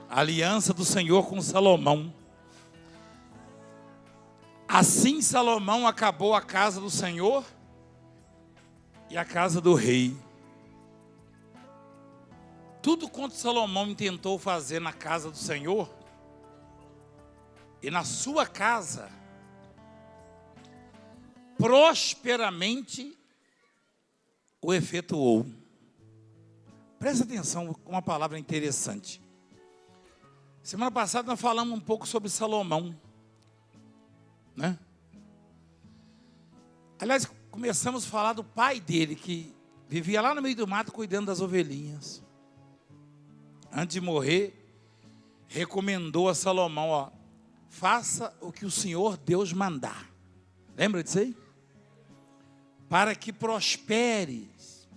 A aliança do Senhor com Salomão. Assim Salomão acabou a casa do Senhor e a casa do rei. Tudo quanto Salomão tentou fazer na casa do Senhor e na sua casa, prosperamente o efetuou. Presta atenção com uma palavra interessante. Semana passada nós falamos um pouco sobre Salomão, né? Aliás, começamos a falar do pai dele, que vivia lá no meio do mato cuidando das ovelhinhas. Antes de morrer, recomendou a Salomão, ó, faça o que o Senhor Deus mandar. Lembra disso aí? Para que prosperes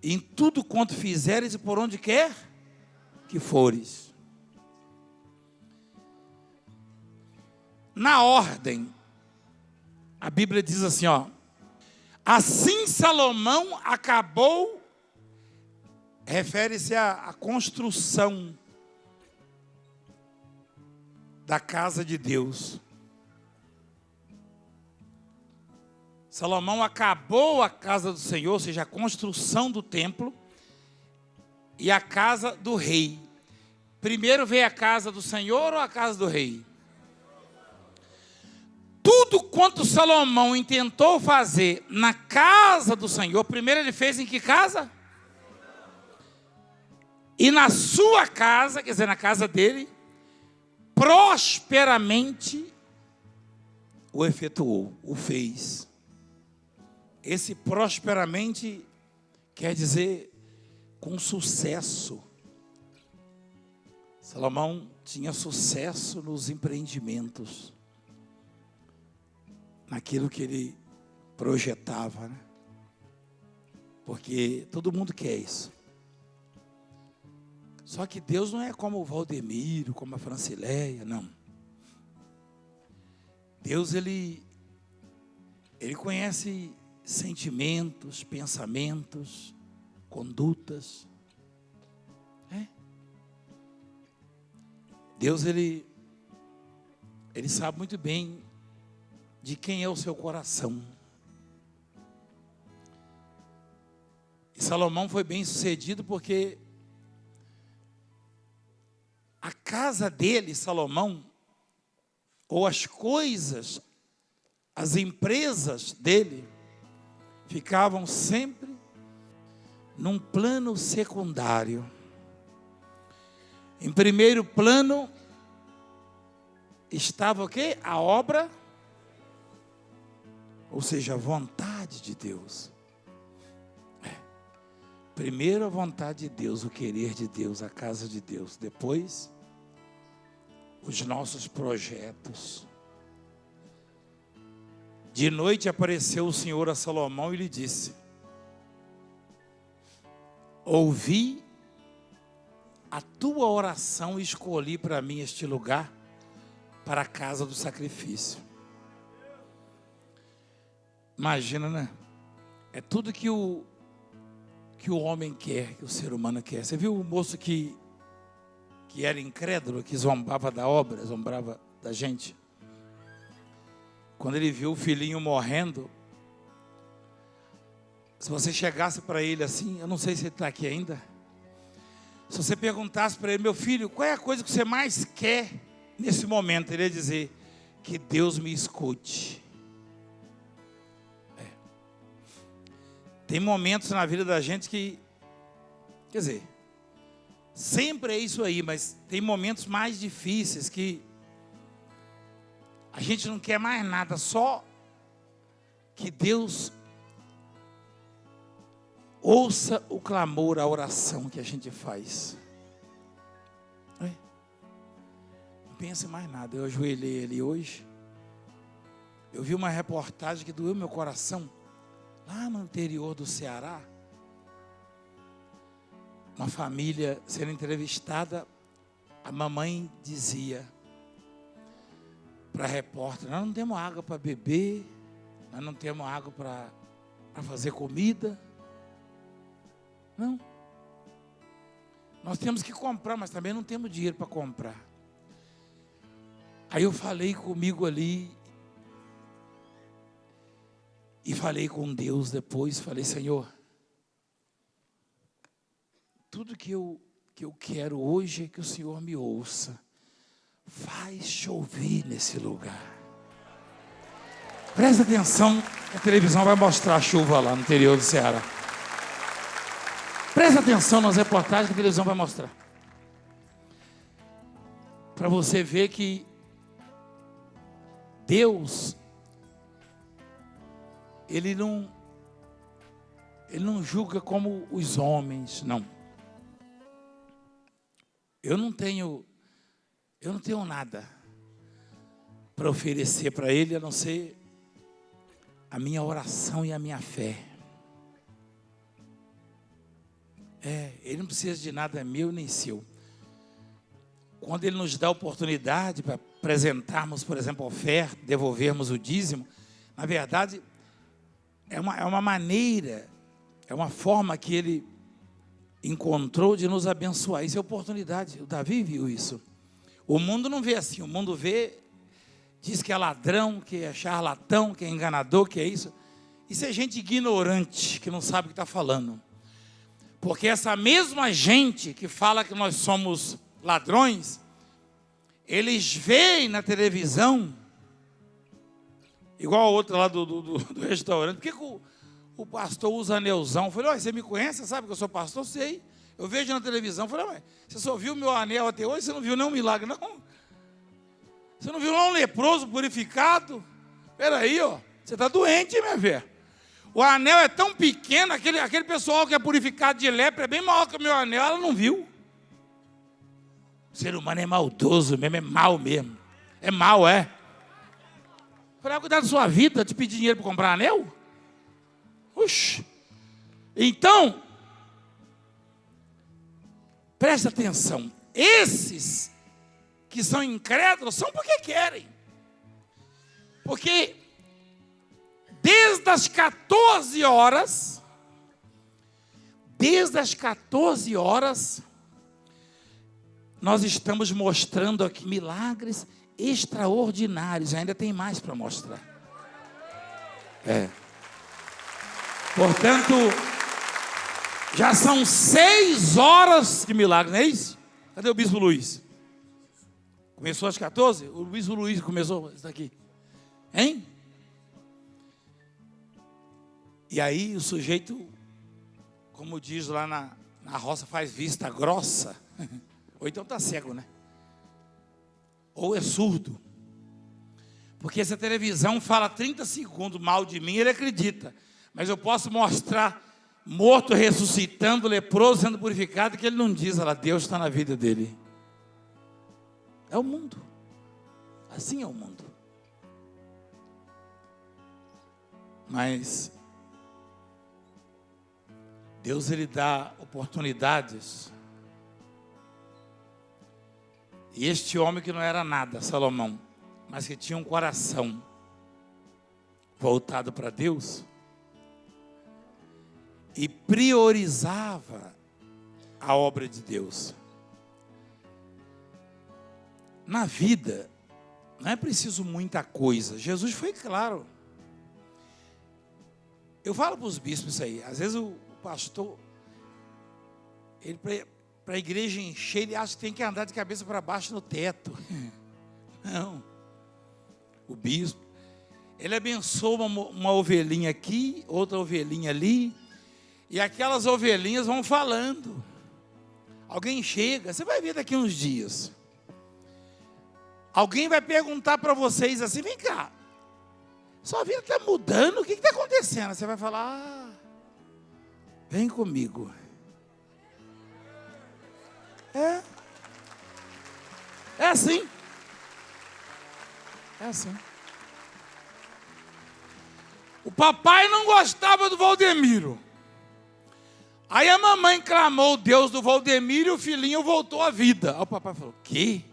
em tudo quanto fizeres e por onde quer que fores. Na ordem, a Bíblia diz assim, ó, assim Salomão acabou, refere-se à construção da casa de Deus. Salomão acabou a casa do Senhor, ou seja, a construção do templo e a casa do rei. Primeiro veio a casa do Senhor ou a casa do rei? Tudo quanto Salomão intentou fazer na casa do Senhor, primeiro ele fez em que casa? E na sua casa, quer dizer, na casa dele, prosperamente o efetuou, o fez. Esse prosperamente quer dizer com sucesso. Salomão tinha sucesso nos empreendimentos, naquilo que ele projetava, né? Porque todo mundo quer isso. Só que Deus não é como o Valdemiro, como a Francileia, não. Deus, ele conhece sentimentos, pensamentos, condutas. Deus, ele sabe muito bem de quem é o seu coração. E Salomão foi bem sucedido porque a casa dele, Salomão, ou as coisas, as empresas dele, ficavam sempre num plano secundário. Em primeiro plano estava o quê? A obra, ou seja, a vontade de Deus. Primeiro a vontade de Deus, o querer de Deus, a casa de Deus. Depois, os nossos projetos. De noite apareceu o Senhor a Salomão e lhe disse: ouvi a tua oração e escolhi para mim este lugar, para a casa do sacrifício. Imagina, né? É tudo que o homem quer, que o ser humano quer. Você viu o moço que era incrédulo, que zombava da obra, zombava da gente? Quando ele viu o filhinho morrendo, se você chegasse para ele assim, eu não sei se ele está aqui ainda, se você perguntasse para ele: meu filho, qual é a coisa que você mais quer nesse momento? Ele ia dizer: que Deus me escute. Tem momentos na vida da gente que, quer dizer, sempre é isso aí, mas tem momentos mais difíceis que a gente não quer mais nada, só que Deus ouça o clamor, a oração que a gente faz. Não pense mais nada. Eu ajoelhei ali hoje, eu vi uma reportagem que doeu meu coração. Lá no interior do Ceará, uma família sendo entrevistada, a mamãe dizia para a repórter: nós não temos água para beber, nós não temos água para fazer comida. Não. Nós temos que comprar, mas também não temos dinheiro para comprar. Aí eu falei comigo ali, e falei com Deus depois, falei, Senhor, tudo que eu quero hoje é que o Senhor me ouça. Faz chover nesse lugar. Presta atenção, a televisão vai mostrar a chuva lá no interior do Ceará. Presta atenção nas reportagens que a televisão vai mostrar. Para você ver que Deus, Ele não julga como os homens, não. Eu não tenho nada para oferecer para Ele, a não ser a minha oração e a minha fé. Ele não precisa de nada meu nem seu. Quando Ele nos dá a oportunidade para apresentarmos, por exemplo, a oferta, devolvermos o dízimo, na verdade, é uma maneira, é uma forma que Ele encontrou de nos abençoar. Isso é oportunidade. O Davi viu isso. O mundo não vê assim. O mundo vê, diz que é ladrão, que é charlatão, que é enganador, que é isso. Isso é gente ignorante, que não sabe o que está falando. Porque essa mesma gente que fala que nós somos ladrões, eles veem na televisão, igual a outra lá do restaurante, por que o pastor usa anelzão? Eu falei, você me conhece? Você sabe que eu sou pastor? Sei. Eu vejo na televisão, eu falei, você só viu meu anel até hoje? Você não viu nenhum milagre, não? Você não viu nenhum leproso purificado? Espera aí, você está doente, minha velha. O anel é tão pequeno, aquele pessoal que é purificado de lepra é bem maior que o meu anel, ela não viu. O ser humano é maldoso mesmo, é mal mesmo. É mal, é. Para cuidar da sua vida, te pedir dinheiro para comprar anel? Oxi. Então, presta atenção. Esses que são incrédulos são porque querem. Porque desde as 14 horas, nós estamos mostrando aqui milagres extraordinários. Ainda tem mais para mostrar. Portanto, já são 6 horas de milagres, não é isso? Cadê o Bispo Luiz? Começou às 14? O Bispo Luiz começou isso daqui. Hein? E aí o sujeito, como diz lá na roça, faz vista grossa. Ou então está cego, né? Ou é surdo. Porque se a televisão fala 30 segundos mal de mim, ele acredita. Mas eu posso mostrar morto ressuscitando, leproso sendo purificado, que ele não diz, Deus está na vida dele. É o mundo. Assim é o mundo. Mas Deus, Ele dá oportunidades. E este homem que não era nada, Salomão, mas que tinha um coração voltado para Deus e priorizava a obra de Deus. Na vida, não é preciso muita coisa. Jesus foi claro. Eu falo para os bispos isso aí. Às vezes o pastor, ele para a igreja encher, ele acha que tem que andar de cabeça para baixo no teto. Não. O bispo, ele abençoa uma ovelhinha aqui, outra ovelhinha ali, e aquelas ovelhinhas vão falando. Alguém chega, você vai ver daqui uns dias. Alguém vai perguntar para vocês assim, vem cá, sua vida está mudando, o que está acontecendo? Você vai falar, vem comigo. É assim. É assim. O papai não gostava do Valdemiro. Aí a mamãe clamou o Deus do Valdemiro e o filhinho voltou à vida. Aí o papai falou, o quê?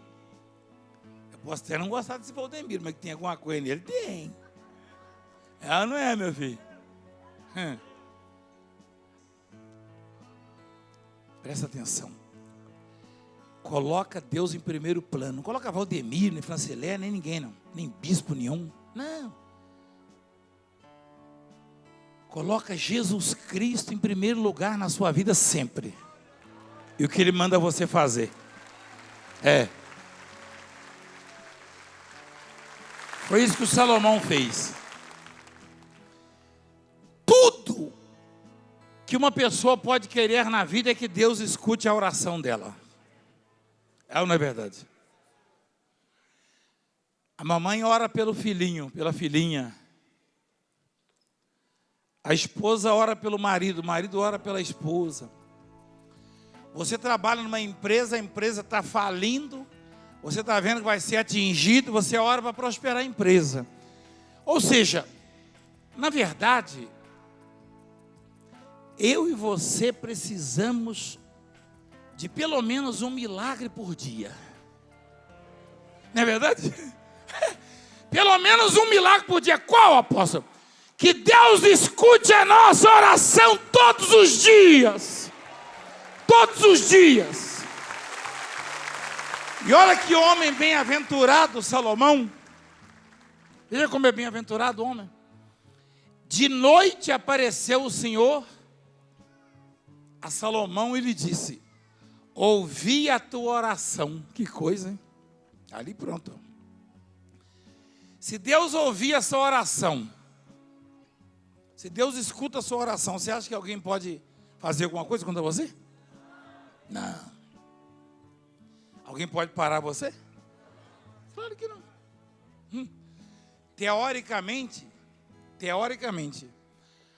Eu posso até não gostar desse Valdemiro, mas que tem alguma coisa nele? Tem. Ela não é, meu filho. Presta atenção. Coloca Deus em primeiro plano. Não coloca Valdemiro, nem Francilé, nem ninguém não. Nem bispo nenhum. Não. Coloca Jesus Cristo em primeiro lugar na sua vida sempre. E o que Ele manda você fazer. Foi isso que o Salomão fez. Tudo que uma pessoa pode querer na vida é que Deus escute a oração dela. É ou não é verdade? A mamãe ora pelo filhinho, pela filhinha. A esposa ora pelo marido, o marido ora pela esposa. Você trabalha numa empresa, a empresa está falindo, você está vendo que vai ser atingido, você ora para prosperar a empresa. Ou seja, na verdade, eu e você precisamos de pelo menos um milagre por dia. Não é verdade? Pelo menos um milagre por dia. Qual, apóstolo? Que Deus escute a nossa oração todos os dias. Todos os dias. E olha que homem bem-aventurado, Salomão. Veja como é bem-aventurado o homem. De noite apareceu o Senhor a Salomão e lhe disse: ouvi a tua oração. Que coisa, hein? Ali pronto. Se Deus ouvir a sua oração, se Deus escuta a sua oração, você acha que alguém pode fazer alguma coisa contra você? Não. Alguém pode parar você? Claro que não. Teoricamente,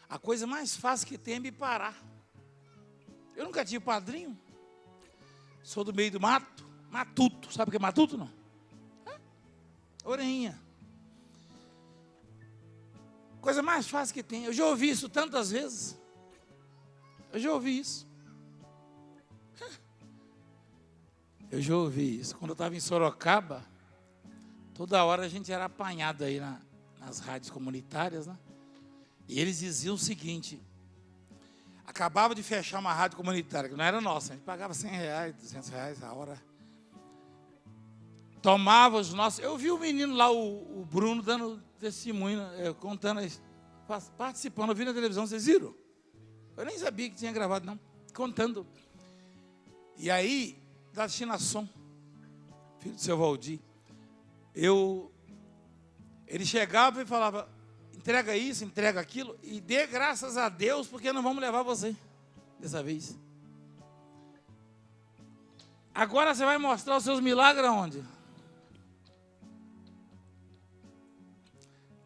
a coisa mais fácil que tem é me parar. Eu nunca tive padrinho. Sou do meio do mato. Matuto. Sabe o que é matuto, não? Orelhinha. Coisa mais fácil que tem. Eu já ouvi isso tantas vezes. Eu já ouvi isso. Quando eu estava em Sorocaba, toda hora a gente era apanhado aí nas rádios comunitárias, né? E eles diziam o seguinte: acabava de fechar uma rádio comunitária, que não era nossa, a gente pagava R$100, R$200 a hora. Tomava os nossos... Eu vi o menino lá, o Bruno, dando testemunho, contando, participando, eu vi na televisão, vocês viram? Eu nem sabia que tinha gravado, não. Contando. E aí, da China Som, filho do seu Valdir, ele chegava e falava: entrega isso, entrega aquilo, e dê graças a Deus, porque não vamos levar você, dessa vez. Agora você vai mostrar os seus milagres aonde?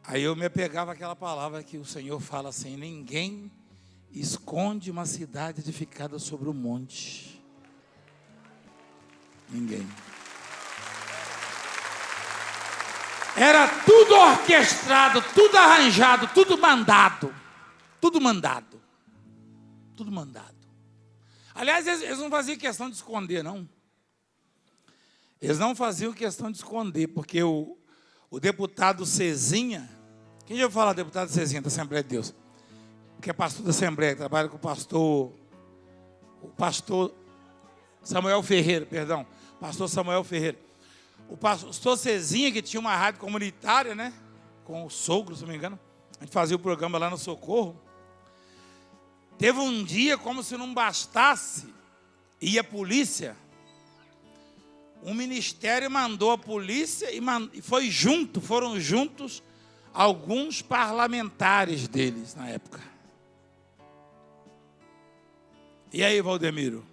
Aí eu me apegava àquela palavra que o Senhor fala assim: ninguém esconde uma cidade edificada sobre o monte. Ninguém. Era tudo orquestrado, tudo arranjado, tudo mandado. Tudo mandado. Tudo mandado. Aliás, eles não faziam questão de esconder, não. Eles não faziam questão de esconder, porque o deputado Cezinha, quem já ouviu falar do deputado Cezinha da Assembleia de Deus? Que é pastor da Assembleia, que trabalha com o pastor Samuel Ferreira, perdão, pastor Samuel Ferreira. O pastor Cezinha, que tinha uma rádio comunitária, né? Com o sogro, se não me engano. A gente fazia o programa lá no Socorro. Teve um dia, como se não bastasse, ia a polícia. Um ministério mandou a polícia e foram juntos alguns parlamentares deles na época. E aí, Valdemiro?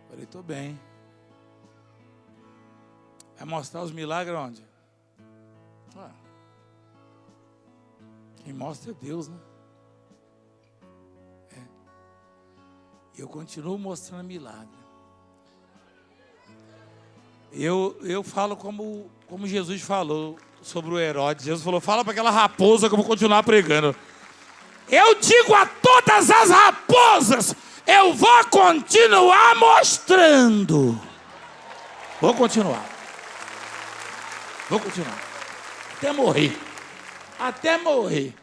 Falei, estou bem. Vai mostrar os milagres onde? Quem mostra é Deus, né? Eu continuo mostrando milagre. Eu falo como Jesus falou sobre o Herodes. Jesus falou: fala para aquela raposa que eu vou continuar pregando. Eu digo a todas as raposas: eu vou continuar mostrando. Vou continuar. Até morrer.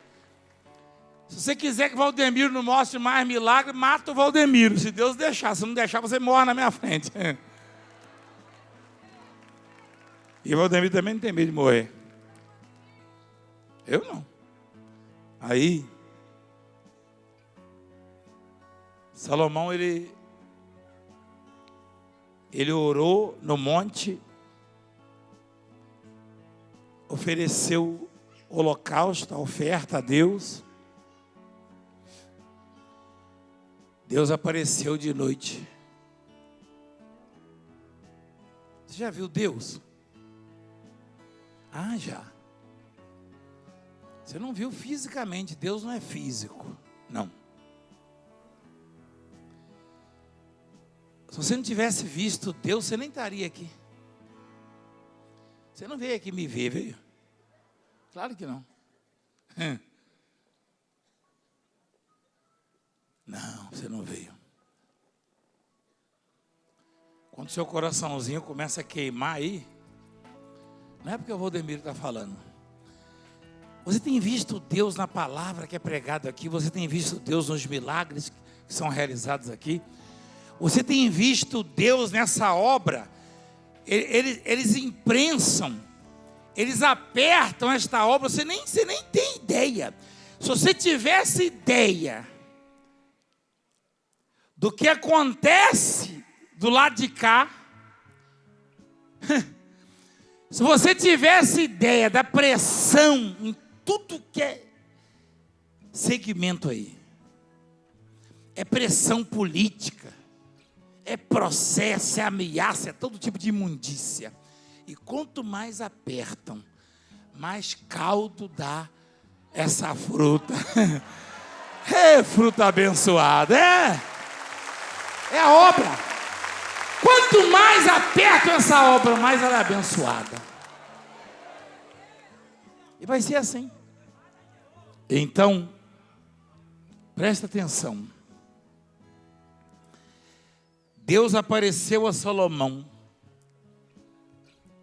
Se você quiser que Valdemiro não mostre mais milagre, mata o Valdemiro, se Deus deixar. Se não deixar, você morre na minha frente. E o Valdemiro também não tem medo de morrer. Eu não. Aí, Salomão, ele orou no monte, ofereceu holocausto, a oferta a Deus. Deus apareceu de noite. Você já viu Deus? Ah, já. Você não viu fisicamente, Deus não é físico, não. Se você não tivesse visto Deus, você nem estaria aqui. Você não veio aqui me ver, veio? Claro que não. Não, você não veio. Quando seu coraçãozinho começa a queimar aí, não é porque o Valdemiro está falando. Você tem visto Deus na palavra que é pregado aqui, você tem visto Deus nos milagres que são realizados aqui, você tem visto Deus nessa obra. Eles imprensam, eles apertam esta obra, você nem tem ideia. Se você tivesse ideia do que acontece do lado de cá, se você tivesse ideia da pressão em tudo que é segmento aí, é pressão política, é processo, é ameaça, é todo tipo de imundícia. E quanto mais apertam, mais caldo dá essa fruta. É fruta abençoada, é a obra. Quanto mais apertam essa obra, mais ela é abençoada. E vai ser assim. Então, presta atenção. Deus apareceu a Salomão.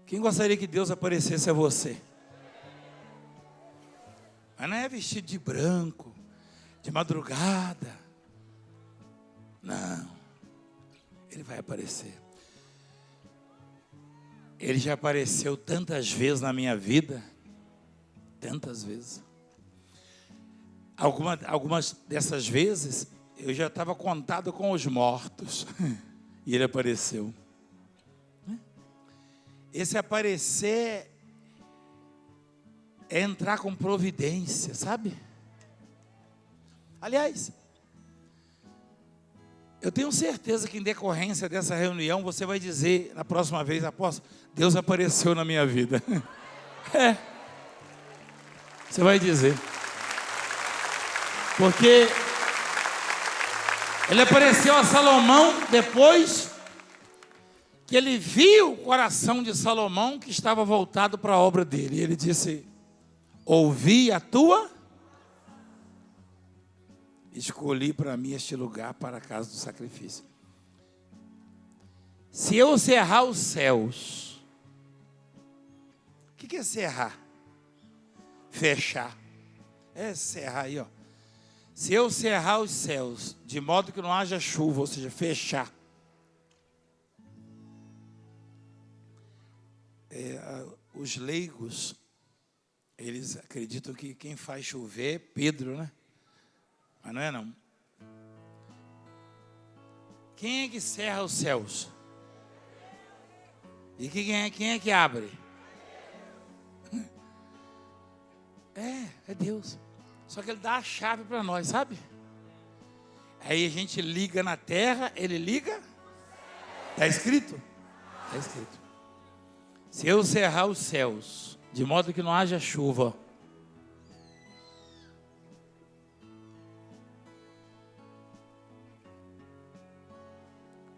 Quem gostaria que Deus aparecesse a você? Mas não é vestido de branco, de madrugada. Não. Ele vai aparecer. Ele já apareceu tantas vezes na minha vida. Tantas vezes. Algumas dessas vezes, eu já estava contado com os mortos. E ele apareceu. Esse aparecer é entrar com providência, sabe? Aliás, eu tenho certeza que em decorrência dessa reunião, você vai dizer na próxima vez: apóstolo, Deus apareceu na minha vida. Você vai dizer. Porque ele apareceu a Salomão depois que ele viu o coração de Salomão que estava voltado para a obra dele. E ele disse: ouvi a tua, escolhi para mim este lugar para a casa do sacrifício. Se eu cerrar os céus, o que é cerrar? Fechar. É cerrar aí, ó. Se eu cerrar os céus, de modo que não haja chuva, ou seja, fechar. Os leigos, eles acreditam que quem faz chover é Pedro, né? Mas não é não. Quem é que cerra os céus? E quem é que abre? É Deus. Só que ele dá a chave para nós, sabe? Aí a gente liga na terra, ele liga. Está escrito? Está escrito. Se eu cerrar os céus, de modo que não haja chuva,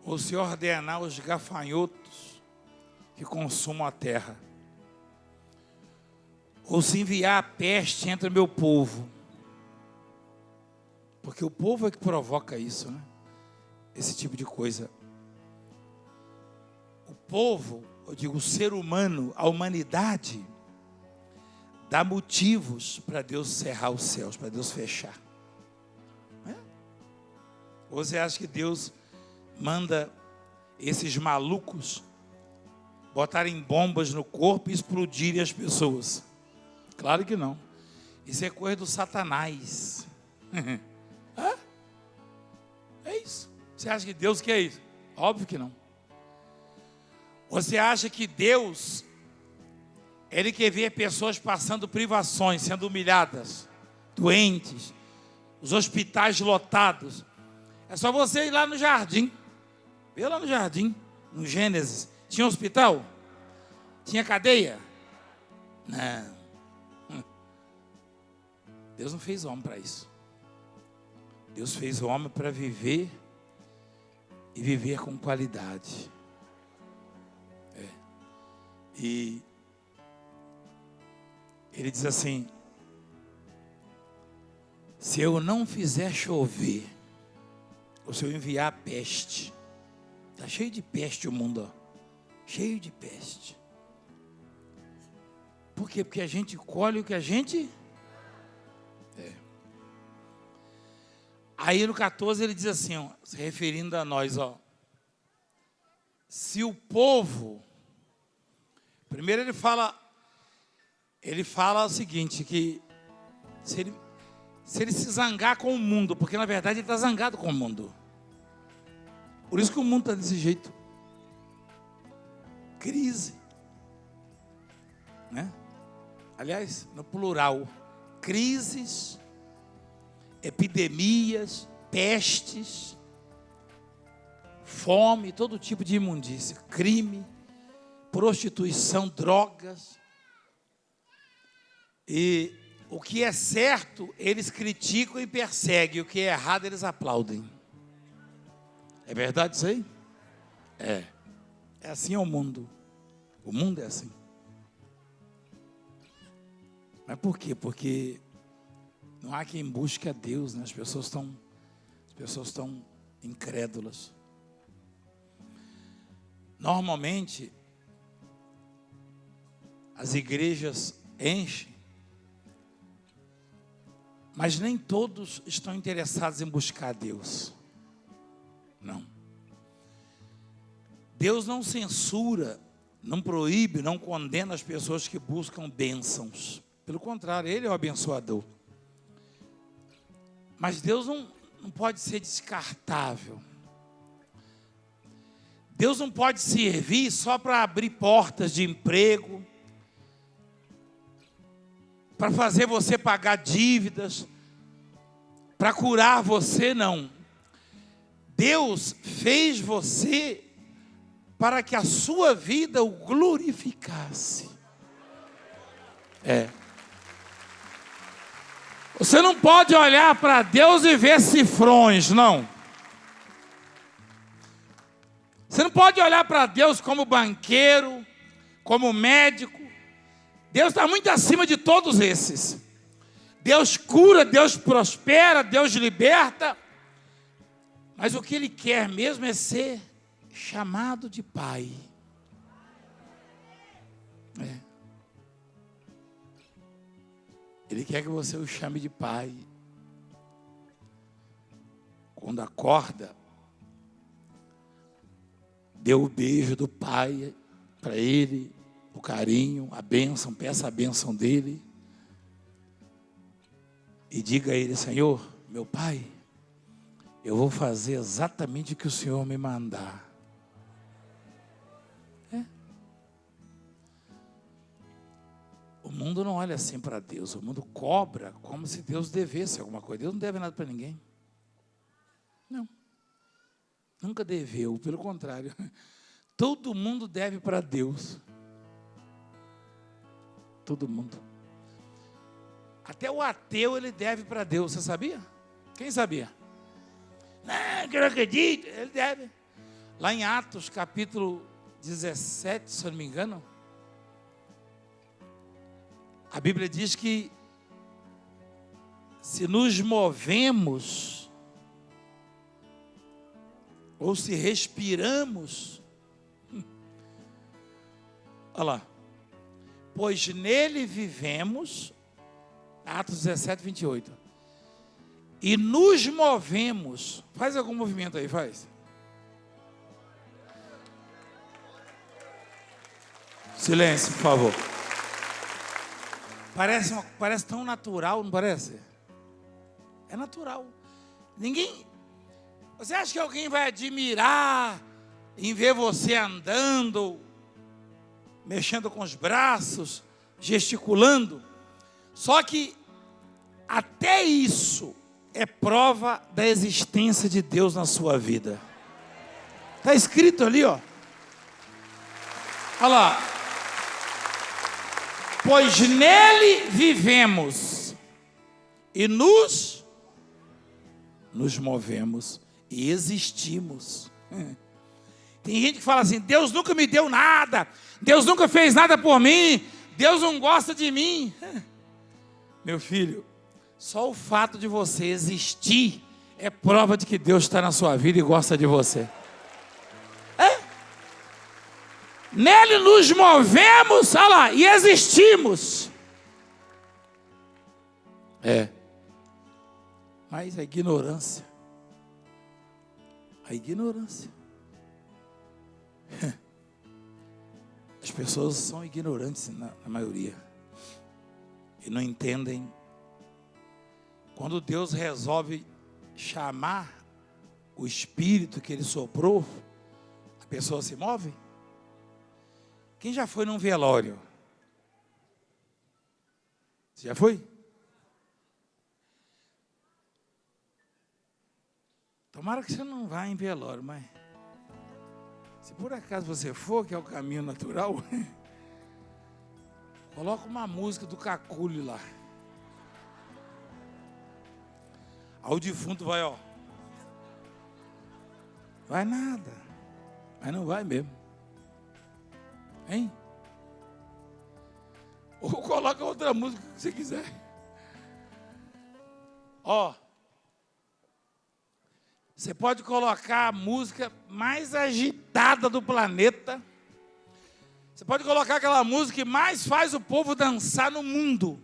ou se ordenar os gafanhotos que consumam a terra, ou se enviar a peste entre o meu povo, porque o povo é que provoca isso, né? Esse tipo de coisa. O povo, eu digo o ser humano, a humanidade, dá motivos para Deus cerrar os céus, para Deus fechar. Ou você acha que Deus manda esses malucos botarem bombas no corpo e explodirem as pessoas? Claro que não. Isso é coisa do Satanás. É isso. Você acha que Deus quer isso? Óbvio que não. Você acha que Deus, Ele quer ver pessoas passando privações, sendo humilhadas, doentes, os hospitais lotados? É só você ir lá no jardim. Vê lá no jardim, no Gênesis. Tinha hospital? Tinha cadeia? Não. Deus não fez homem para isso. Deus fez o homem para viver e viver com qualidade. E Ele diz assim: se eu não fizer chover, ou se eu enviar a peste, está cheio de peste o mundo, ó. Cheio de peste. Por quê? Porque a gente colhe o que a gente... Aí no 14 ele diz assim, ó, se referindo a nós, ó. Se o povo... Primeiro ele fala o seguinte, que se ele se zangar com o mundo, porque na verdade ele está zangado com o mundo. Por isso que o mundo está desse jeito. Crise. Né? Aliás, no plural. Crises, epidemias, pestes, fome, todo tipo de imundícia, crime, prostituição, drogas. E o que é certo, eles criticam e perseguem. O que é errado, eles aplaudem. É verdade isso aí? É. É assim o mundo. O mundo é assim. Mas por quê? Porque não há quem busque a Deus, né? As pessoas estão incrédulas. Normalmente, as igrejas enchem, mas nem todos estão interessados em buscar a Deus. Não. Deus não censura, não proíbe, não condena as pessoas que buscam bênçãos. Pelo contrário, Ele é o abençoador. Mas Deus não pode ser descartável. Deus não pode servir só para abrir portas de emprego, para fazer você pagar dívidas, para curar você, não. Deus fez você para que a sua vida o glorificasse. Você não pode olhar para Deus e ver cifrões, não. Você não pode olhar para Deus como banqueiro, como médico. Deus está muito acima de todos esses. Deus cura, Deus prospera, Deus liberta. Mas o que Ele quer mesmo é ser chamado de Pai. Ele quer que você o chame de Pai. Quando acorda, dê o beijo do Pai para Ele, o carinho, a bênção, peça a bênção dEle. E diga a Ele: Senhor, meu Pai, eu vou fazer exatamente o que o Senhor me mandar. O mundo não olha assim para Deus. O mundo cobra como se Deus devesse alguma coisa. Deus não deve nada para ninguém. Não. Nunca deveu, pelo contrário. Todo mundo deve para Deus. Todo mundo. Até o ateu ele deve para Deus, você sabia? Quem sabia? Não, que eu não acredito. Ele deve. Lá em Atos, capítulo 17, se eu não me engano, a Bíblia diz que se nos movemos, ou se respiramos, olha lá, pois nele vivemos, Atos 17, 28, e nos movemos. Faz algum movimento aí, faz. Silêncio, por favor. Parece tão natural, não parece? É natural. Ninguém... Você acha que alguém vai admirar em ver você andando, mexendo com os braços, gesticulando? Só que até isso é prova da existência de Deus na sua vida. Está escrito ali, ó. Olha lá. Pois nele vivemos e nos movemos e existimos. Tem gente que fala assim: Deus nunca me deu nada, Deus nunca fez nada por mim, Deus não gosta de mim. Meu filho, só o fato de você existir é prova de que Deus está na sua vida e gosta de você. Nele nos movemos, olha lá, e existimos. Mas a ignorância. As pessoas são ignorantes na maioria. E não entendem. Quando Deus resolve chamar o Espírito que Ele soprou, a pessoa se move. Quem já foi num velório? Você já foi? Tomara que você não vá em velório, mas se por acaso você for, que é o caminho natural, coloca uma música do Cacule lá. Aí o defunto vai, ó. Vai nada. Mas não vai mesmo. Hein? Ou coloca outra música que você quiser. Ó. Você pode colocar a música mais agitada do planeta. Você pode colocar aquela música que mais faz o povo dançar no mundo.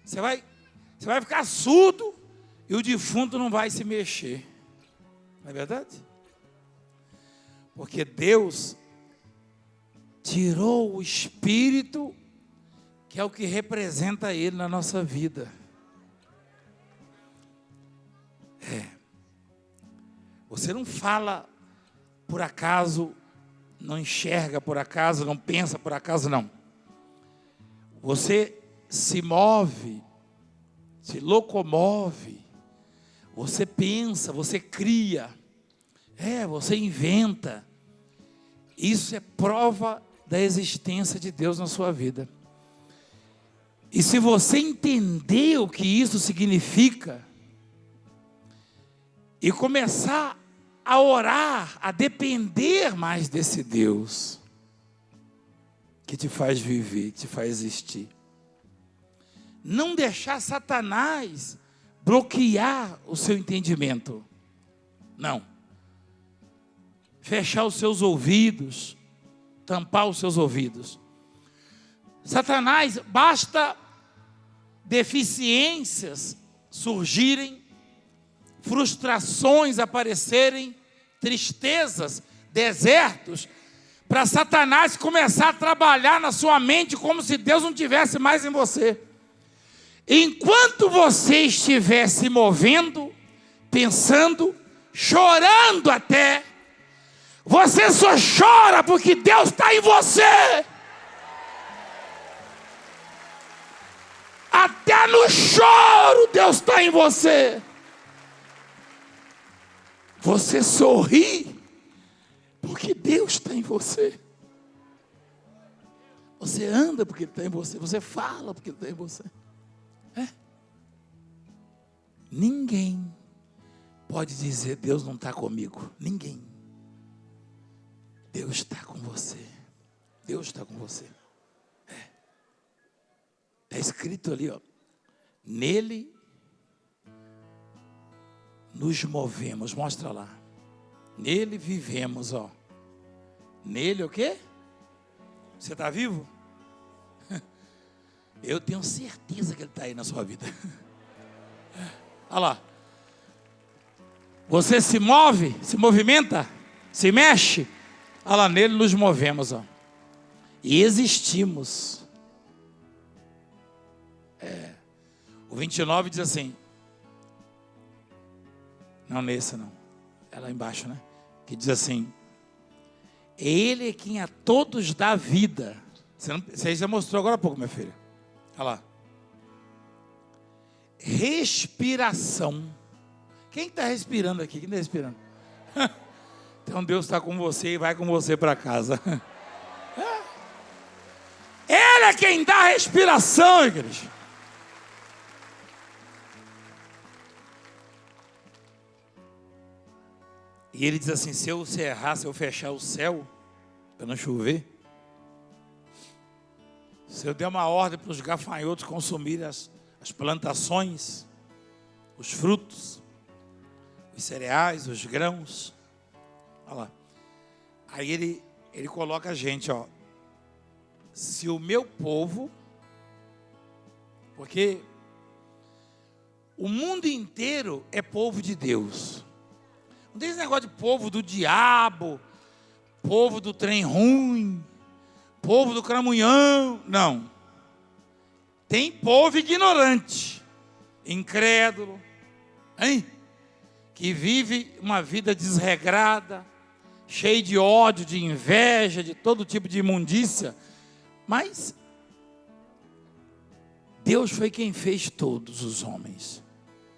Você vai ficar surdo e o defunto não vai se mexer. Não é verdade? Porque Deus tirou o Espírito, que é o que representa Ele na nossa vida. Você não fala por acaso, não enxerga por acaso, não pensa por acaso, não. Você se move, se locomove, você pensa, você cria, você inventa. Isso é prova da existência de Deus na sua vida. E se você entender o que isso significa e começar a orar, a depender mais desse Deus que te faz viver, que te faz existir. Não deixar Satanás bloquear o seu entendimento. Não. Fechar os seus ouvidos, tampar os seus ouvidos. Satanás, basta deficiências surgirem, frustrações aparecerem, tristezas, desertos, para Satanás começar a trabalhar na sua mente como se Deus não tivesse mais em você. Enquanto você estiver se movendo, pensando, chorando até, você só chora porque Deus está em você. Até no choro Deus está em você. Você sorri porque Deus está em você. Você anda porque Ele está em você. Você fala porque Ele está em você. Ninguém pode dizer Deus não está comigo. Ninguém. Deus está com você. Deus está com você. Está escrito ali, ó. Nele nos movemos. Mostra lá. Nele vivemos, ó. Nele o quê? Você está vivo? Eu tenho certeza que Ele está aí na sua vida. Olha lá. Você se move, se movimenta, se mexe. Olha lá, nele nos movemos, ó. E existimos. O 29 diz assim. Não nesse não. É lá embaixo, né? Que diz assim. Ele é quem a todos dá vida. Você já mostrou agora há pouco, minha filha. Olha lá. Respiração. Quem está respirando aqui? Quem está respirando? Então Deus está com você e vai com você para casa. Ele é quem dá respiração, igreja. E ele diz assim, se eu cerrar, se eu fechar o céu, para não chover, se eu der uma ordem para os gafanhotos consumirem as plantações, os frutos, os cereais, os grãos, olha lá. Aí ele coloca a gente, ó. Se o meu povo, porque o mundo inteiro é povo de Deus. Não tem esse negócio de povo do diabo, povo do trem ruim, povo do cramunhão. Não. Tem povo ignorante, incrédulo, hein? Que vive uma vida desregrada, cheio de ódio, de inveja, de todo tipo de imundícia. Mas Deus foi quem fez todos os homens.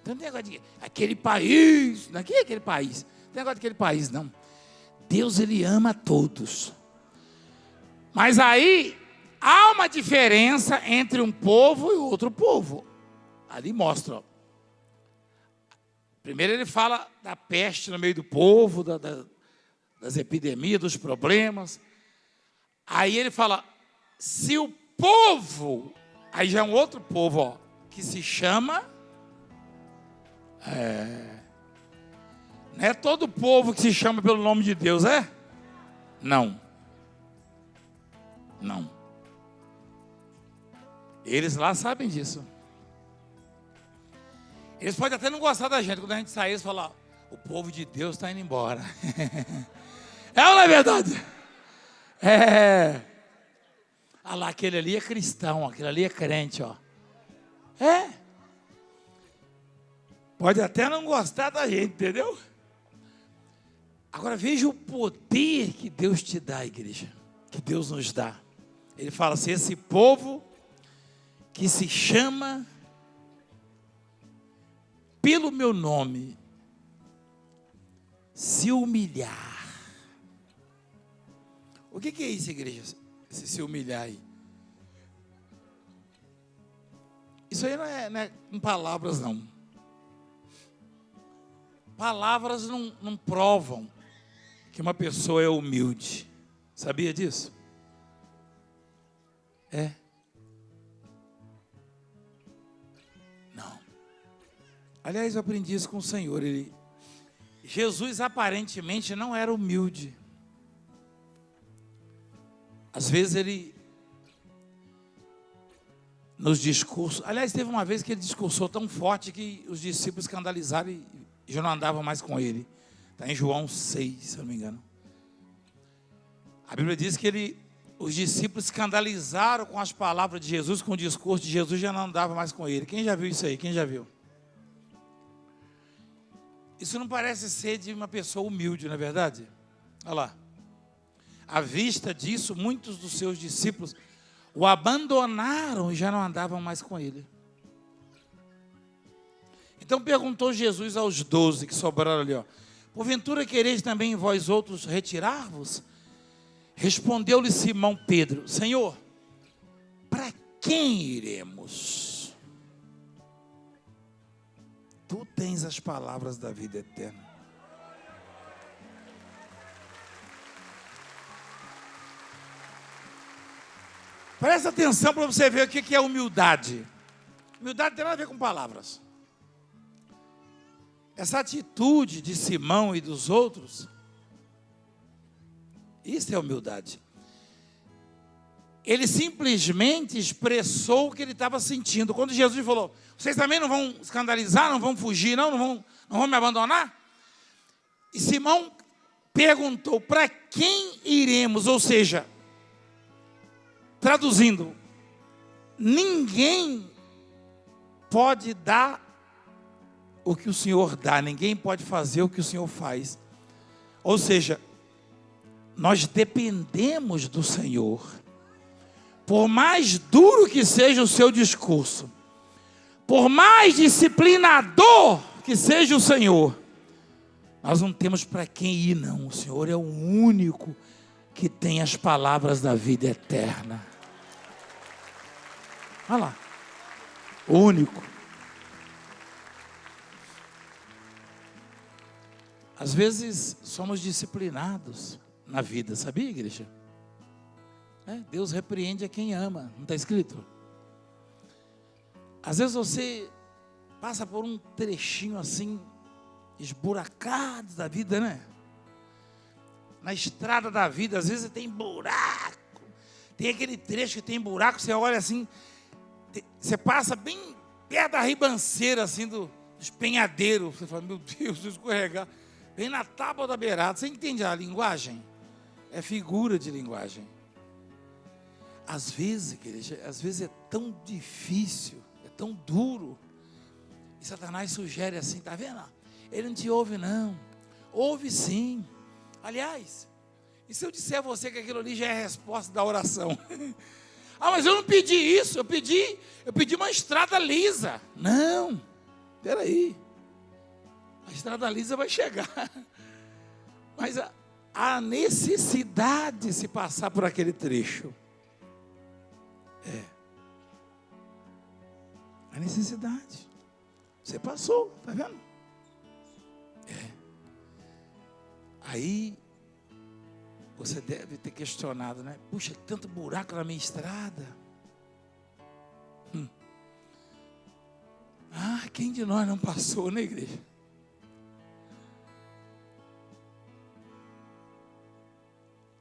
Então não tem negócio de aquele país, não é aquele país, não tem negócio daquele país, não. Deus, ele ama a todos. Mas aí há uma diferença entre um povo e outro povo. Ali mostra, ó. Primeiro ele fala da peste no meio do povo, das epidemias, dos problemas. Aí ele fala, se o povo, aí já é um outro povo, ó, que se chama, não é todo povo que se chama pelo nome de Deus, é? Não. Não. Eles lá sabem disso. Eles podem até não gostar da gente. Quando a gente sair, eles falam, o povo de Deus está indo embora. É ou não é verdade? É. Ah lá, aquele ali é cristão, aquele ali é crente, ó. É. Pode até não gostar da gente, entendeu? Agora veja o poder que Deus te dá, igreja. Que Deus nos dá. Ele fala assim, esse povo que se chama pelo meu nome, se humilhar. O que é isso, igreja? Se humilhar aí. Isso aí não é com palavras, não. Palavras não provam que uma pessoa é humilde. Sabia disso? É. Não. Aliás, eu aprendi isso com o Senhor. Jesus aparentemente não era humilde. Às vezes ele, nos discursos, aliás, teve uma vez que ele discursou tão forte que os discípulos escandalizaram e já não andavam mais com ele. Está em João 6, se eu não me engano. A Bíblia diz que os discípulos escandalizaram com as palavras de Jesus, com o discurso de Jesus, já não andava mais com ele. Quem já viu isso aí? Quem já viu? Isso não parece ser de uma pessoa humilde, não é verdade? Olha lá. À vista disso, muitos dos seus discípulos o abandonaram e já não andavam mais com ele. Então perguntou Jesus aos 12 que sobraram ali, ó, porventura quereis também vós outros retirar-vos? Respondeu-lhe Simão Pedro, Senhor, para quem iremos? Tu tens as palavras da vida eterna. Presta atenção para você ver o que é humildade. Humildade não tem nada a ver com palavras. Essa atitude de Simão e dos outros, isso é humildade. Ele simplesmente expressou o que ele estava sentindo. Quando Jesus falou, vocês também não vão escandalizar, não vão fugir, não vão me abandonar? E Simão perguntou: para quem iremos? Ou seja, traduzindo, ninguém pode dar o que o Senhor dá, ninguém pode fazer o que o Senhor faz. Ou seja, nós dependemos do Senhor. Por mais duro que seja o seu discurso, por mais disciplinador que seja o Senhor, nós não temos para quem ir, não. O Senhor é o único que tem as palavras da vida eterna. Olha lá, o único. Às vezes somos disciplinados na vida, sabia, igreja? Deus repreende a quem ama, não está escrito? Às vezes você passa por um trechinho assim, esburacado da vida, né? Na estrada da vida, às vezes tem buraco, tem aquele trecho que tem buraco, você olha assim, você passa bem perto da ribanceira assim do despenhadeiro, você fala, meu Deus, vou escorregar, bem na tábua da beirada. Você entende a linguagem? É figura de linguagem. Às vezes, igreja, às vezes é tão difícil, é tão duro, e Satanás sugere assim, tá vendo? Ele não te ouve não, ouve sim. Aliás, e se eu disser a você que aquilo ali já é a resposta da oração? Mas eu não pedi isso, eu pedi uma estrada lisa. Não, espera aí, a estrada lisa vai chegar, mas a necessidade de se passar por aquele trecho, a necessidade, você passou, tá vendo? Aí você deve ter questionado, né? Puxa, tanto buraco na minha estrada. Quem de nós não passou, né, igreja?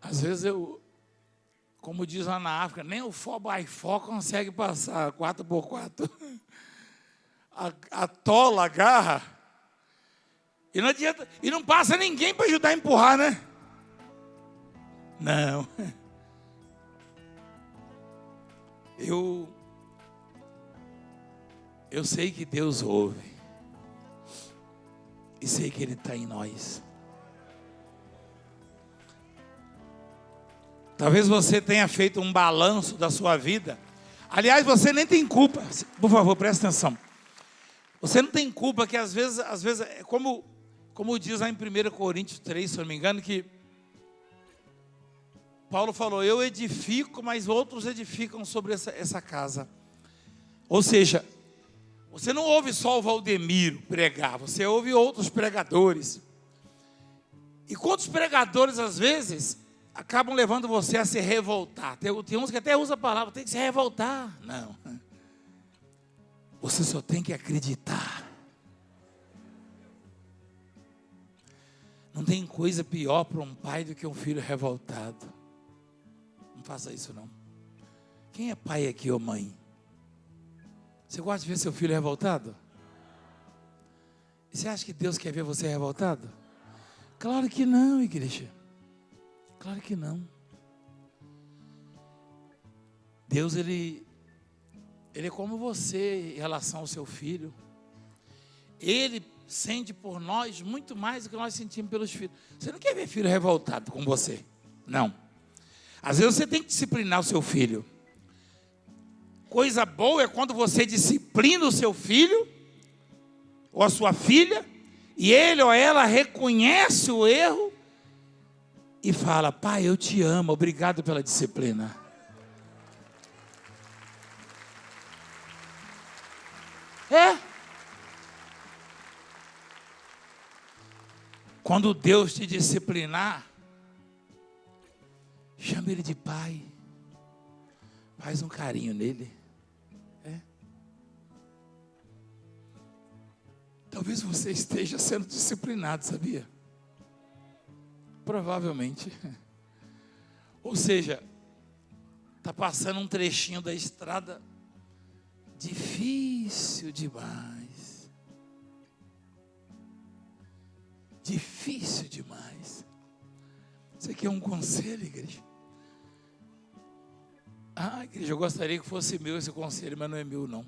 Às vezes como diz lá na África, nem o 4x4 consegue passar 4x4. Atola, agarra. E não adianta, e não passa ninguém para ajudar a empurrar, né? Não. Eu sei que Deus ouve. E sei que Ele está em nós. Talvez você tenha feito um balanço da sua vida. Aliás, você nem tem culpa. Por favor, presta atenção. Você não tem culpa que às vezes como diz lá em 1 Coríntios 3, se eu não me engano, que Paulo falou, eu edifico, mas outros edificam sobre essa casa. Ou seja, você não ouve só o Valdemiro pregar, você ouve outros pregadores. E quantos pregadores, às vezes, acabam levando você a se revoltar? Tem uns que até usam a palavra, tem que se revoltar. Não. Você só tem que acreditar. Não tem coisa pior para um pai do que um filho revoltado. Não faça isso não. Quem é pai aqui ou mãe? Você gosta de ver seu filho revoltado? E você acha que Deus quer ver você revoltado? Claro que não, igreja. Claro que não. Deus, Ele é como você em relação ao seu filho. Ele sente por nós muito mais do que nós sentimos pelos filhos. Você não quer ver filho revoltado com você? Não. Às vezes você tem que disciplinar o seu filho. Coisa boa é quando você disciplina o seu filho ou a sua filha e ele ou ela reconhece o erro e fala, pai, eu te amo, obrigado pela disciplina. Quando Deus te disciplinar, chama Ele de pai. Faz um carinho nele. Talvez você esteja sendo disciplinado, sabia? Provavelmente. Ou seja, está passando um trechinho da estrada difícil demais. Difícil demais. Isso aqui é um conselho, igreja. Ah, igreja, eu gostaria que fosse meu esse conselho, mas não é meu, não.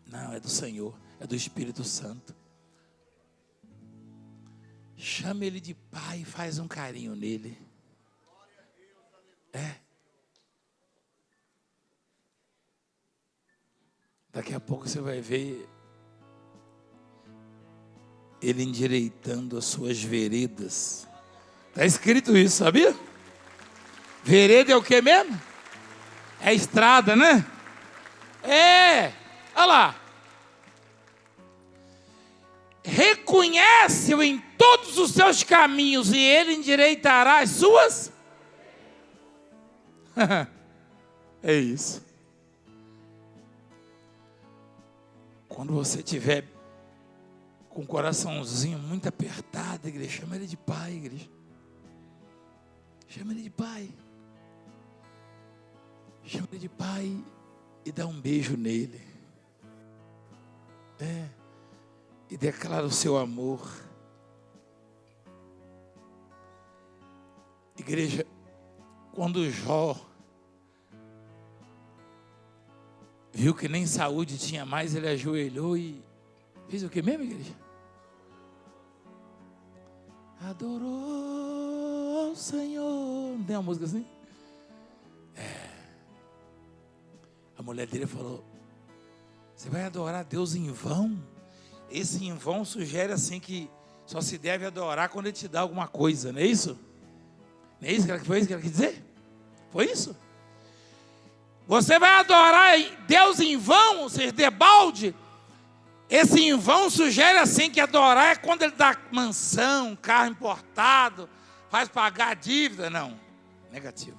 Não, é do Senhor, é do Espírito Santo. Chama ele de pai e faz um carinho nele. É. Daqui a pouco você vai ver ele endireitando as suas veredas. Está escrito isso, sabia? Vereda é o que mesmo? É estrada, né? É. Olha lá. Reconhece-o em todos os seus caminhos e ele endireitará as suas. É isso. Quando você tiver com o coraçãozinho muito apertado, igreja, chama ele de pai, igreja. Chama ele de pai. Chama ele de pai e dá um beijo nele. É. E declara o seu amor. Igreja, quando Jó viu que nem saúde tinha mais, ele ajoelhou e fez o que mesmo, igreja? Adorou o Senhor. Não tem uma música assim? É. A mulher dele falou: você vai adorar Deus em vão? Esse em vão sugere assim que só se deve adorar quando ele te dá alguma coisa, não é isso? Não é isso que foi isso que ela quis dizer? Foi isso? Você vai adorar Deus em vão, ou seja, debalde? Esse em vão sugere assim que adorar é quando ele dá mansão, carro importado, faz pagar a dívida. Não, negativo.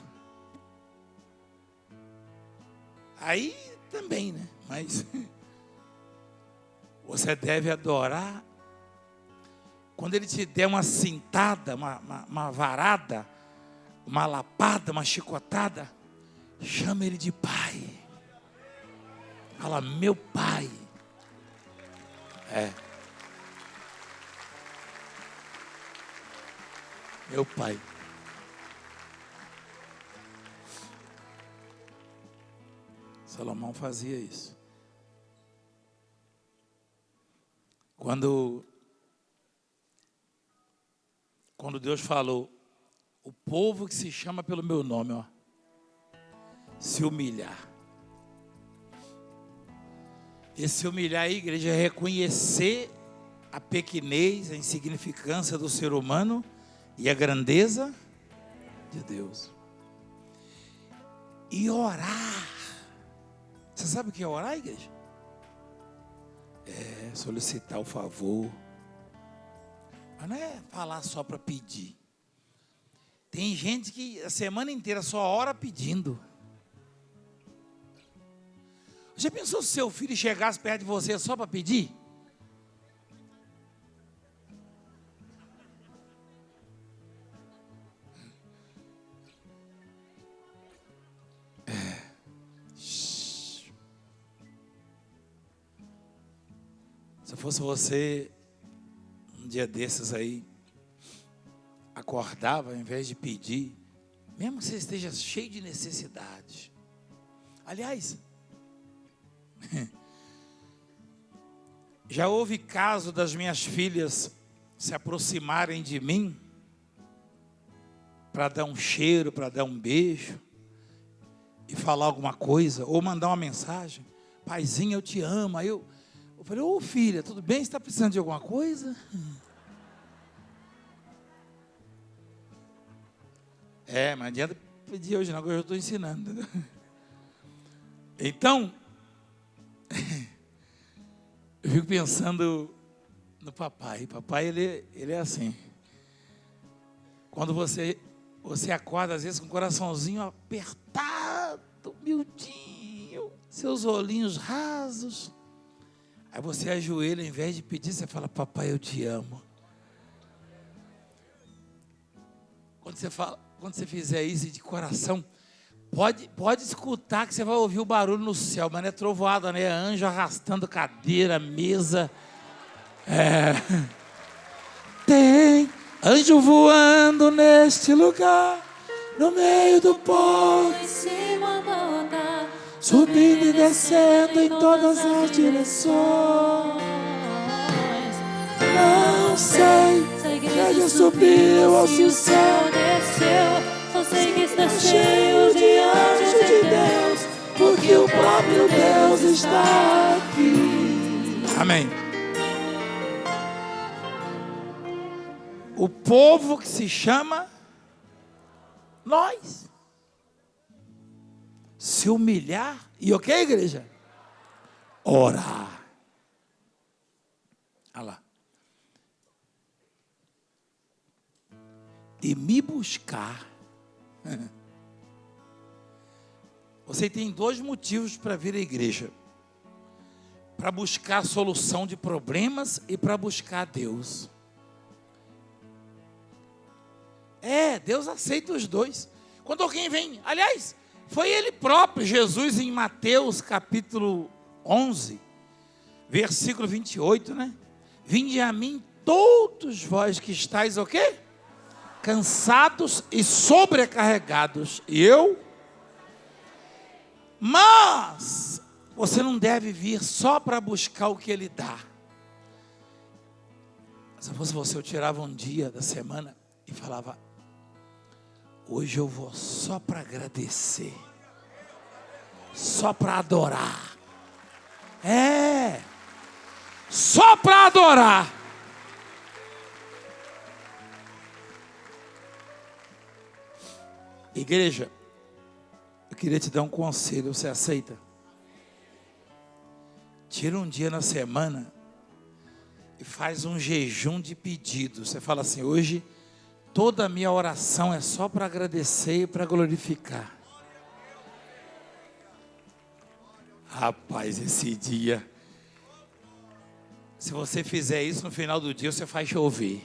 Aí também, né? Mas você deve adorar quando ele te der uma cintada, uma varada, uma lapada, uma chicotada. Chama ele de pai. Fala, meu pai. É. Meu pai. Salomão fazia isso. Quando Deus falou, o povo que se chama pelo meu nome, ó, se humilhar. Esse humilhar aí, igreja, é reconhecer a pequenez, a insignificância do ser humano e a grandeza de Deus. E orar. Você sabe o que é orar, igreja? É solicitar o favor. Mas não é falar só para pedir. Tem gente que a semana inteira só ora pedindo. Já pensou se seu filho chegasse perto de você só para pedir? Se fosse você, um dia desses aí, acordava ao invés de pedir, mesmo que você esteja cheio de necessidade. Aliás, já houve caso das minhas filhas se aproximarem de mim para dar um cheiro, para dar um beijo e falar alguma coisa, ou mandar uma mensagem: paizinho, eu te amo. Aí eu falei: ô filha, tudo bem? Você está precisando de alguma coisa? Mas não adianta pedir hoje não, que eu já estou ensinando. Então, eu fico pensando no papai. Papai, ele é assim. Quando você acorda, às vezes, com o coraçãozinho apertado, miudinho, seus olhinhos rasos. Aí você ajoelha, ao invés de pedir, você fala: papai, eu te amo. Quando você fizer isso de coração, pode escutar que você vai ouvir o barulho no céu, mas não é trovoada, né? É anjo arrastando cadeira, mesa. Anjo voando neste lugar, no meio do povo, Em cima do altar, subindo e descendo em todas as direções. Não sei Se a se igreja ele subiu ou se o céu desceu, só sei que está está cheio de anjos de Deus, porque o próprio Deus está aqui. Amém. O povo que se chama nós. Se humilhar e o que, igreja? Orar. Olha lá. E me buscar. Você tem 2 motivos para vir à igreja: para buscar a solução de problemas e para buscar Deus. Deus aceita os 2. Quando alguém vem, aliás, foi Ele próprio, Jesus, em Mateus capítulo 11, versículo 28, né? Vinde a mim todos vós que estáis o quê? Cansados e sobrecarregados, e eu? Mas você não deve vir só para buscar o que Ele dá. Se fosse você, eu tirava um dia da semana e falava: hoje eu vou só para agradecer, só para adorar. Só para adorar. Igreja, eu queria te dar um conselho, você aceita? Tira um dia na semana e faz um jejum de pedidos. Você fala assim: hoje toda a minha oração é só para agradecer e para glorificar. Rapaz, esse dia, se você fizer isso no final do dia, você faz chover.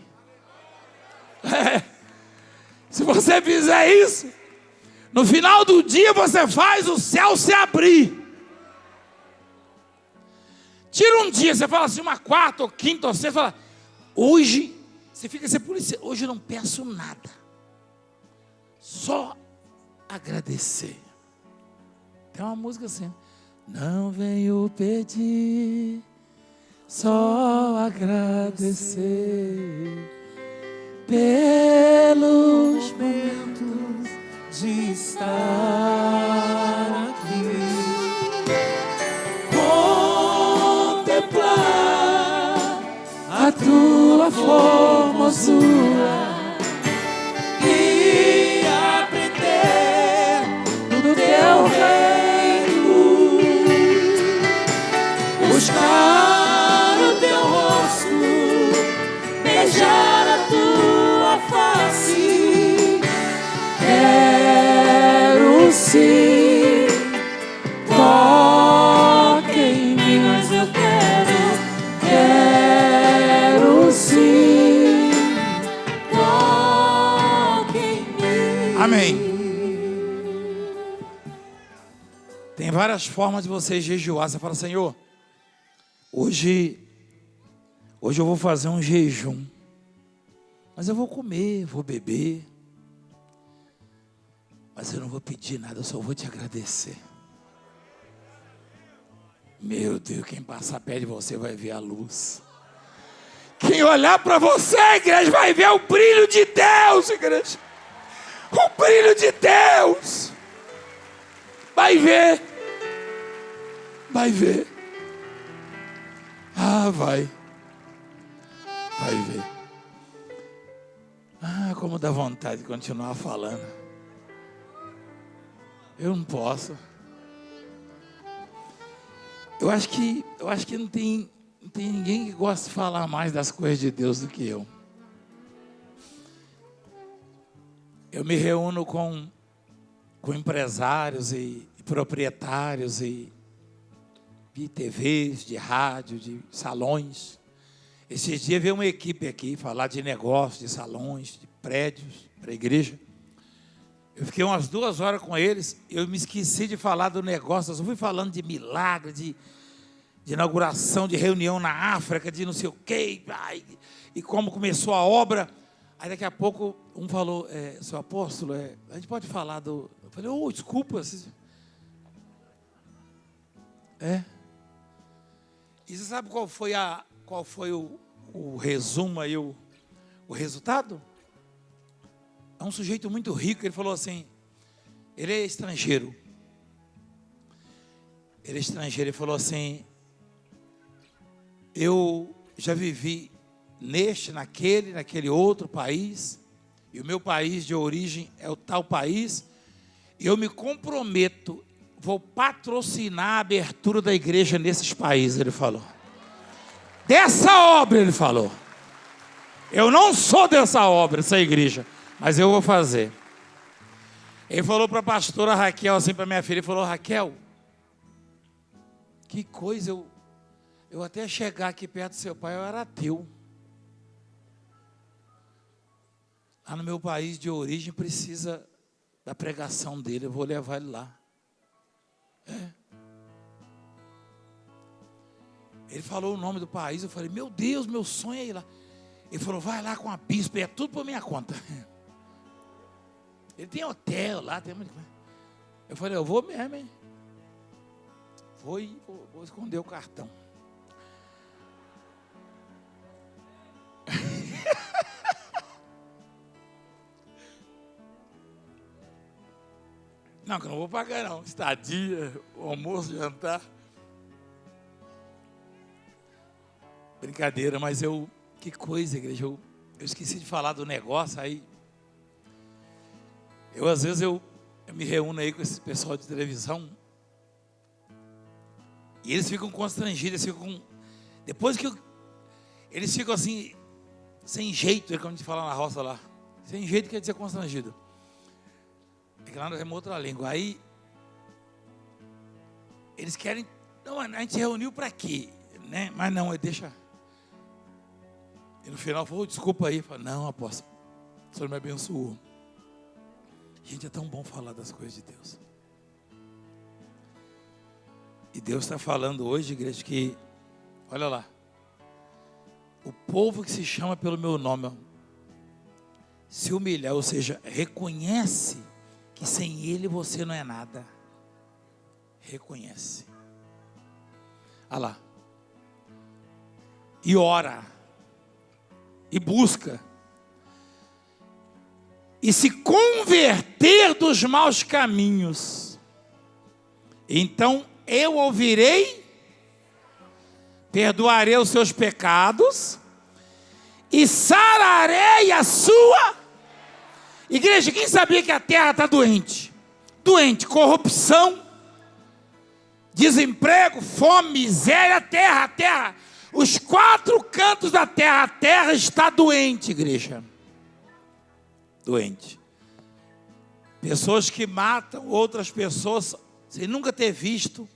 Se você fizer isso, no final do dia você faz o céu se abrir. Tira um dia, você fala assim, uma quarta ou quinta ou sexta, fala: hoje, você fica assim, polícia, hoje eu não peço nada, só agradecer. Tem uma música assim: não venho pedir, só agradecer pelos momentos de estar aqui, contemplar a tua formosura e aprender do teu reino, buscar o teu rosto, beijar a tua face. Quero sim, toque em mim, mas eu quero sim, toque em mim. Amém. Tem várias formas de você jejuar. Você fala: Senhor, hoje eu vou fazer um jejum, mas eu vou comer, vou beber, mas eu não vou pedir nada, eu só vou te agradecer. Meu Deus, quem passar perto de você vai ver a luz. Quem olhar para você, igreja, vai ver o brilho de Deus, igreja. O brilho de Deus. Vai ver. Vai ver. Vai ver. Como dá vontade de continuar falando. Eu não posso. Eu acho que não tem ninguém que gosta de falar mais das coisas de Deus do que eu. Eu me reúno com empresários e proprietários de TVs, de rádio, de salões. Esses dias veio uma equipe aqui falar de negócios, de salões, de prédios para a igreja. Eu fiquei umas 2 horas com eles, eu me esqueci de falar do negócio, eu só fui falando de milagre, de inauguração, de reunião na África, de não sei o quê, e como começou a obra. Aí daqui a pouco um falou, seu apóstolo, a gente pode falar do... Eu falei, desculpa. E você sabe qual foi o resumo aí, o resultado? É um sujeito muito rico, ele falou assim, ele é estrangeiro. Ele falou assim, eu já vivi naquele outro país, e o meu país de origem é o tal país, e eu me comprometo, vou patrocinar a abertura da igreja nesses países, ele falou. Dessa obra, ele falou. Eu não sou dessa obra, essa igreja, mas eu vou fazer. Ele falou para a pastora Raquel, assim para minha filha, ele falou, Raquel, que coisa, eu até chegar aqui perto do seu pai, eu era ateu. Lá no meu país de origem precisa da pregação dele, eu vou levar ele lá. Ele falou o nome do país, eu falei, meu Deus, meu sonho é ir lá. Ele falou, vai lá com a bispa, é tudo por minha conta. Ele tem hotel lá, tem muito... Eu falei, eu vou mesmo, hein? Vou esconder o cartão. Não, que eu não vou pagar não. Estadia, almoço, jantar. Brincadeira, mas que coisa, igreja. Eu esqueci de falar do negócio aí. Às vezes eu me reúno aí com esse pessoal de televisão. E eles ficam constrangidos, depois que eles ficam assim, sem jeito, como a gente fala na roça lá. Sem jeito quer dizer constrangido. É que lá é uma outra língua. Aí, eles querem... Não, a gente reuniu para quê? Né? Mas não, deixa... E no final falou, desculpa aí. Eu falei, não, apóstolo, o senhor me abençoou. Gente, é tão bom falar das coisas de Deus. E Deus está falando hoje, igreja, que... Olha lá. O povo que se chama pelo meu nome se humilhar, ou seja, reconhece que sem Ele você não é nada. Reconhece. Olha lá. E ora. E busca. E se converter dos maus caminhos. Então eu ouvirei, perdoarei os seus pecados e sararei a sua... Igreja, quem sabia que a terra está doente? Doente, corrupção, desemprego, fome, miséria, a terra. Os 4 cantos da terra, a terra está doente, igreja. Doente. Pessoas que matam outras pessoas sem nunca ter visto.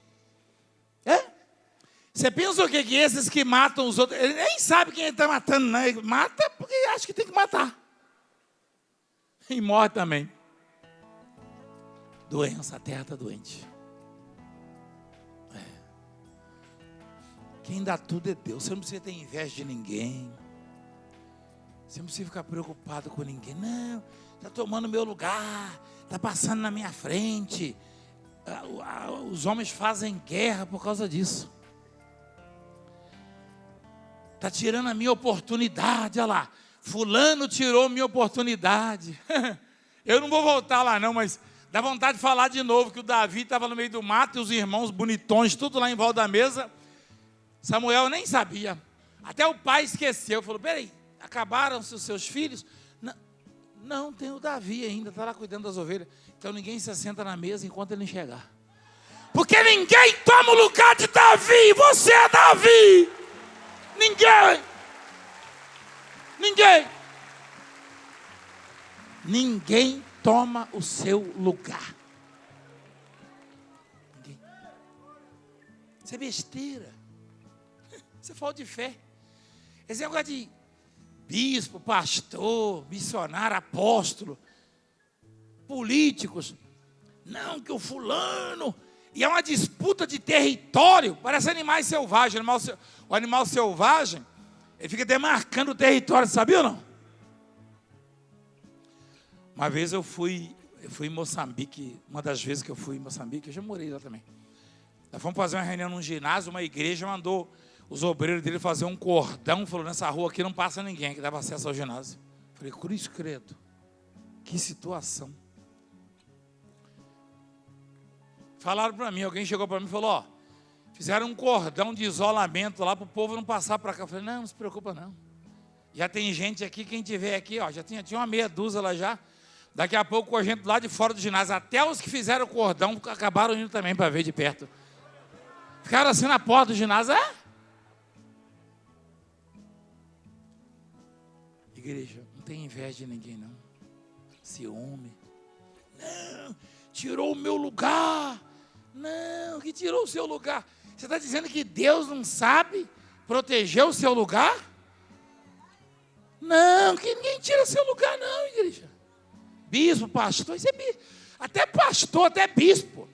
Você pensa o que esses que matam os outros, ele nem sabe quem ele está matando, né? Ele mata porque acha que tem que matar. E morre também. Doença, a terra está doente. Quem dá tudo é Deus. Você não precisa ter inveja de ninguém. Você não precisa ficar preocupado com ninguém. Não, está tomando meu lugar, está passando na minha frente. Os homens fazem guerra por causa disso. Está tirando a minha oportunidade, olha lá. Fulano tirou minha oportunidade. Eu não vou voltar lá não, mas dá vontade de falar de novo que o Davi estava no meio do mato e os irmãos bonitões, tudo lá em volta da mesa. Samuel nem sabia. Até o pai esqueceu. Falou, peraí, acabaram-se os seus filhos? Não, tem o Davi ainda, está lá cuidando das ovelhas. Então ninguém se assenta na mesa enquanto ele não chegar. Porque ninguém toma o lugar de Davi. Você é Davi. Ninguém toma o seu lugar. Ninguém. Isso é besteira. Isso é falta de fé. Esse negócio de bispo, pastor, missionário, apóstolo, políticos. Não, que o fulano... E é uma disputa de território. Parece animais selvagens. O animal selvagem, ele fica demarcando o território, sabia ou não? Uma vez eu fui em Moçambique, uma das vezes que eu fui em Moçambique, eu já morei lá também. Nós fomos fazer uma reunião num ginásio, uma igreja mandou os obreiros dele fazer um cordão, falou, nessa rua aqui não passa ninguém, que dava acesso ao ginásio. Falei, cruz credo, que situação. Falaram para mim, alguém chegou para mim e falou, ó, fizeram um cordão de isolamento lá para o povo não passar para cá. Eu falei, não se preocupa não. Já tem gente aqui, quem tiver aqui, ó, já tinha uma meia dúzia lá já. Daqui a pouco a gente lá de fora do ginásio, até os que fizeram o cordão acabaram indo também para ver de perto. Ficaram assim na porta do ginásio, Igreja, não tem inveja de ninguém não. Ciúme. Não, tirou o meu lugar. Não, que tirou o seu lugar. Você está dizendo que Deus não sabe proteger o seu lugar? Não, que ninguém tira seu lugar não, igreja. Bispo, pastor, isso é bispo. Até pastor, até bispo.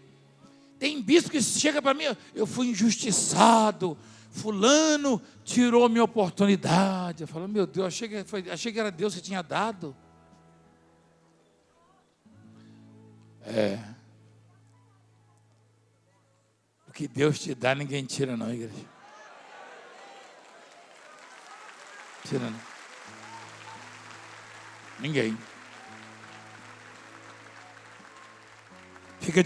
Tem bispo que chega para mim, eu fui injustiçado, fulano tirou minha oportunidade. Eu falo, meu Deus, achei que era Deus que tinha dado. O que Deus te dá, ninguém tira não, igreja. Tira não. Ninguém. Fica de